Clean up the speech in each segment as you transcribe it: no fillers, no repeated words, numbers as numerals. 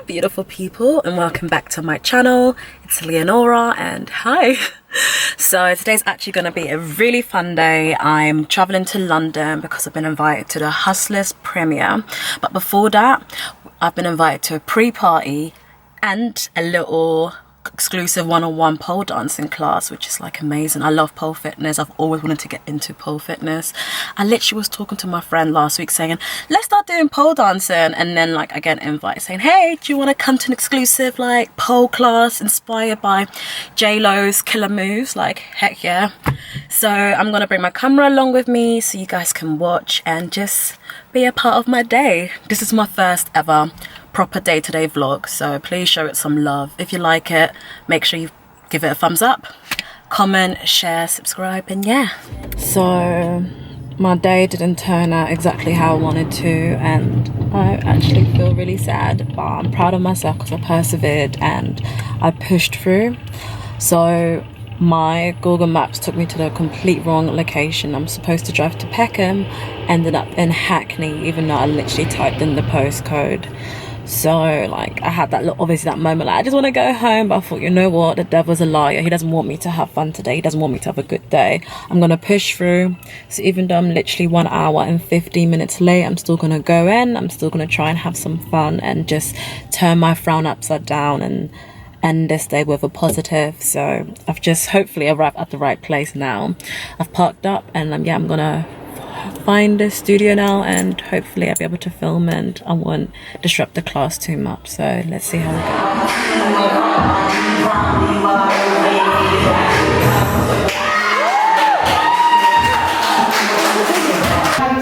beautiful people, and welcome back to my channel. It's Leonore and hi. So today's actually going to be a really fun day. I'm traveling to London because I've been invited to the Hustlers premiere, but before that I've been invited to a pre-party and a little exclusive one-on-one pole dancing class, which is like amazing. I love pole fitness. I've always wanted to get into pole fitness. I literally was talking to my friend last week saying, let's start doing pole dancing, and then like I get an invite saying, hey, do you want to come to an exclusive like pole class inspired by J-Lo's killer moves? Like, heck yeah. So I'm gonna bring my camera along with me so you guys can watch and just be a part of my day. This is my first ever proper day-to-day vlog, so please show it some love. If you like it, make sure you give it a thumbs up, comment, share, subscribe, and yeah. So my day didn't turn out exactly how I wanted to, and I actually feel really sad, but I'm proud of myself because I persevered and I pushed through. So my Google Maps took me to the complete wrong location. I'm supposed to drive to Peckham, ended up in Hackney, even though I literally typed in the postcode. So like I had that obviously that moment like I just want to go home, but I thought, you know what, the devil's a liar. He doesn't want me to have fun today. He doesn't want me to have a good day. I'm gonna push through. So even though I'm literally 1 hour and 15 minutes late, I'm still gonna go in. I'm still gonna try and have some fun and just turn my frown upside down and end this day with a positive. So I've just hopefully arrived at the right place now. I've parked up and yeah, I'm gonna find a studio now, and hopefully I'll be able to film and I won't disrupt the class too much. So let's see how we go.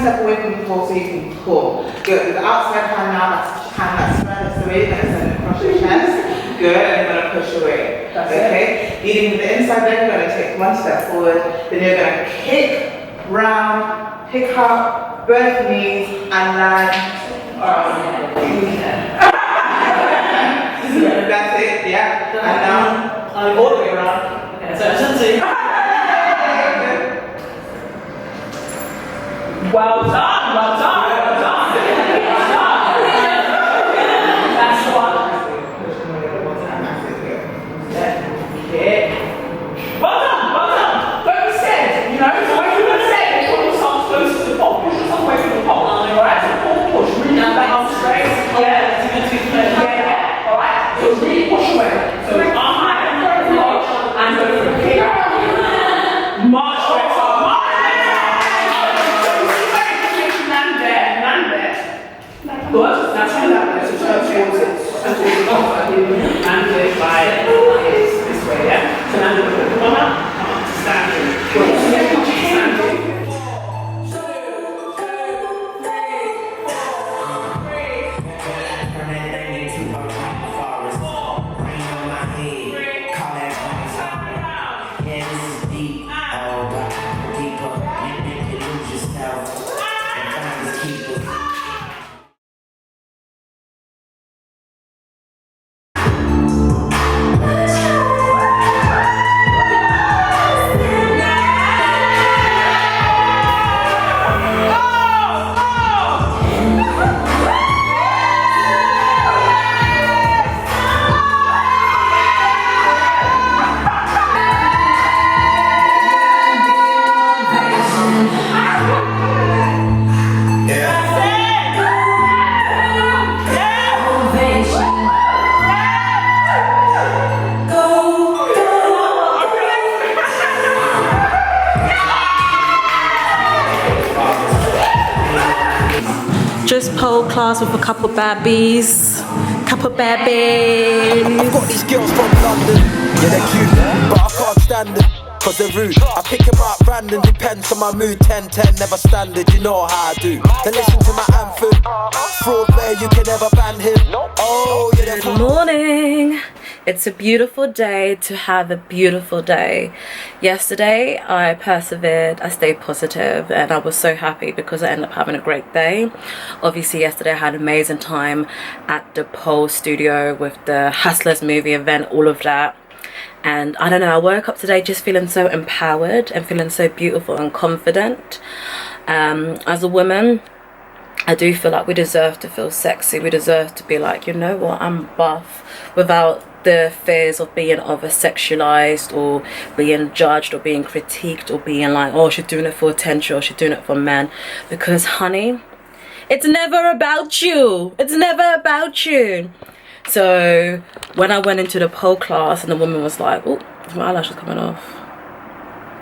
Step away from the pole so you can pull. Good. The outside hand now, that's furthest away, that's send it across your chest. Good, and you're going to push away. Okay? Leading with the inside leg, you're going to take one step forward, then you're going to kick, round, pick up, both knees, and land. That's it, yeah. And now, all the way around. Okay, so essentially. Well done, well done, well done. Well done. That's one. Well done. Don't be scared. You know, when you were saying, put yourself close to the pole, push yourself away from the pole. Alright, so pull, push, really down that arm straight. Yeah, yeah. Alright, so really push away. So arm high and large, and go for a kick. March away. Good, that's how that is. So turn towards it, and do it by this way, yeah? So now do it. Come on, standing. Good. So yeah, standing. Just pole class with a couple babbies. Couple babbies. I've got these girls from London. Yeah, they're cute, but I can't stand them, cause they're rude. I pick them up random, depends on my mood. 10-10, never standard, you know how I do. Then listen to my anthem. Fraud where you can never ban him. Oh, yeah, good morning. It's a beautiful day to have a beautiful day. Yesterday I persevered, I stayed positive, and I was so happy because I ended up having a great day. Obviously yesterday I had an amazing time at the pole studio with the Hustlers movie event, all of that. And I don't know, I woke up today just feeling so empowered and feeling so beautiful and confident. As a woman, I do feel like we deserve to feel sexy. We deserve to be like, you know what, I'm buff, without the fears of being over sexualized or being judged or being critiqued or being like, oh, she's doing it for attention or she's doing it for men. Because honey, it's never about you. It's never about you. So when I went into the pole class and the woman was like, oh, my eyelash is coming off.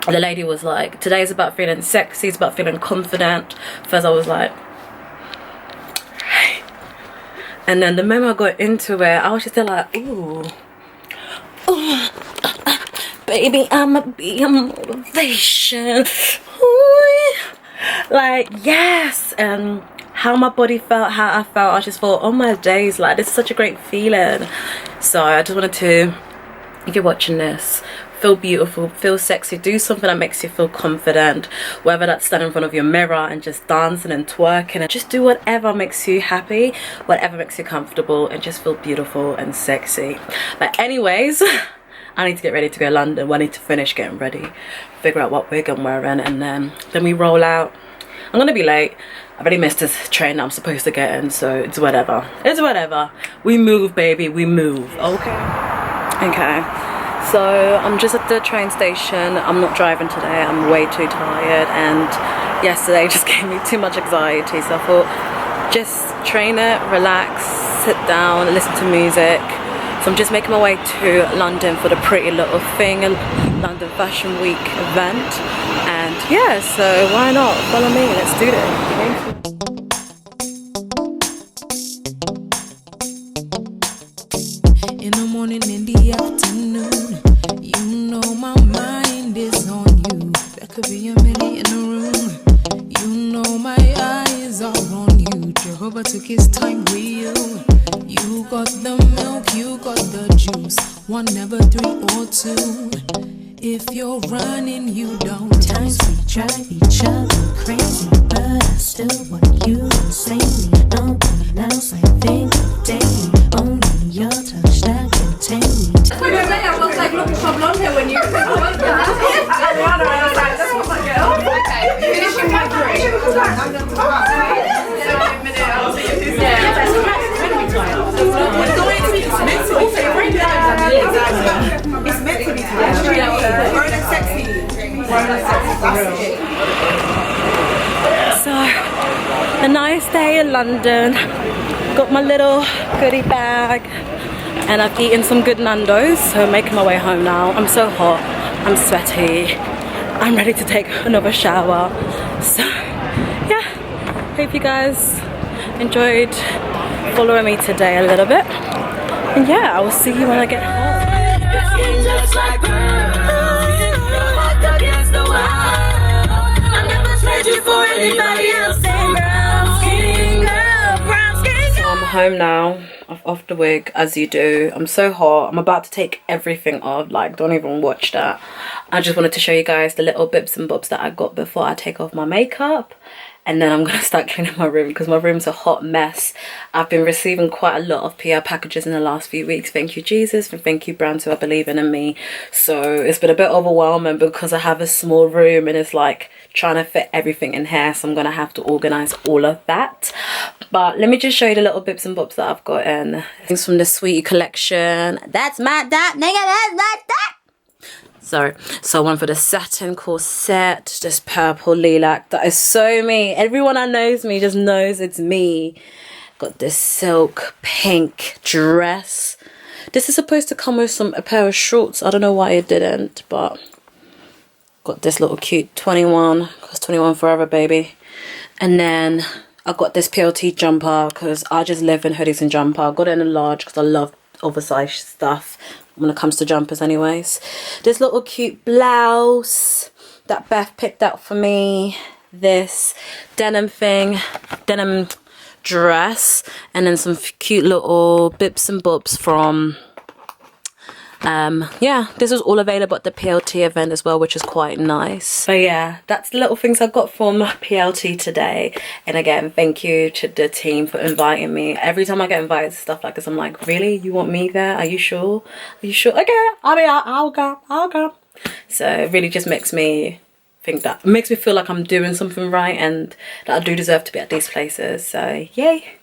And the lady was like, today is about feeling sexy, it's about feeling confident. First I was like, hey. And then the moment I got into it, I was just there like, ooh, ooh, baby, I'ma be a motivation. Ooh. Like, yes. And how my body felt, how I felt, I just thought, oh my days, like, this is such a great feeling. So I just wanted to, if you're watching this, feel beautiful, feel sexy, do something that makes you feel confident, whether that's standing in front of your mirror and just dancing and twerking, and just do whatever makes you happy, whatever makes you comfortable, and just feel beautiful and sexy. But anyways, I need to get ready to go to London. Well, I need to finish getting ready, figure out what wig I'm wearing, and then we roll out. I'm gonna be late. I've already missed this train that I'm supposed to get in, so it's whatever. It's whatever. We move, baby, we move. Okay. So I'm just at the train station. I'm not driving today. I'm way too tired, and yesterday just gave me too much anxiety. So I thought, just train it, relax, sit down, listen to music. So I'm just making my way to London for the Pretty Little Thing, London Fashion Week event. And yeah, so why not? Follow me, let's do this. In the morning, in the afternoon, you know my mind is on you. There could be a minute in the room. You know my eyes are on you. Jehovah took his time with you. You got the milk, you got the juice. One, never three or two. If you're running, you don't. Times we drive each other crazy, but I still want you insanely. No one else I think of daily. Only your touch that can take me. I was like looking for blonde hair when you said I was like, this was a girl. Okay, finishing my It's meant to be sexy. So, a nice day in London. Got my little goodie bag, and I've eaten some good Nando's, so I'm making my way home now. I'm so hot, I'm sweaty, I'm ready to take another shower. So yeah, hope you guys enjoyed following me today a little bit, and yeah, I will see you when I get home. I'm home now. I've off the wig, as you do. I'm so hot. I'm about to take everything off. Like, don't even watch that. I just wanted to show you guys the little bits and bobs that I got before I take off my makeup. And then I'm going to start cleaning my room because my room's a hot mess. I've been receiving quite a lot of PR packages in the last few weeks. Thank you, Jesus, and thank you, brands who are believing in me. So it's been a bit overwhelming because I have a small room and it's like trying to fit everything in here. So I'm going to have to organize all of that. But let me just show you the little bits and bobs that I've got in. Things from the Sweetie collection. That's my dot, nigga, that's my dot. Sorry. So one for the satin corset, this purple lilac. That is so me. Everyone that knows me just knows it's me. Got this silk pink dress. This is supposed to come with a pair of shorts. I don't know why it didn't, but got this little cute 21, because 21 forever, baby. And then I got this PLT jumper because I just live in hoodies and jumper. I got it in a large because I love oversized stuff when it comes to jumpers anyways. This little cute blouse that Beth picked out for me. This denim dress, and then some cute little bits and bobs from yeah, this was all available at the PLT event as well, which is quite nice. So yeah, that's the little things I got from PLT today. And again, thank you to the team for inviting me. Every time I get invited to stuff like this, I'm like, really? You want me there? Are you sure? Are you sure? Okay, I'll go. So it really just makes me think that makes me feel like I'm doing something right and that I do deserve to be at these places. So yay.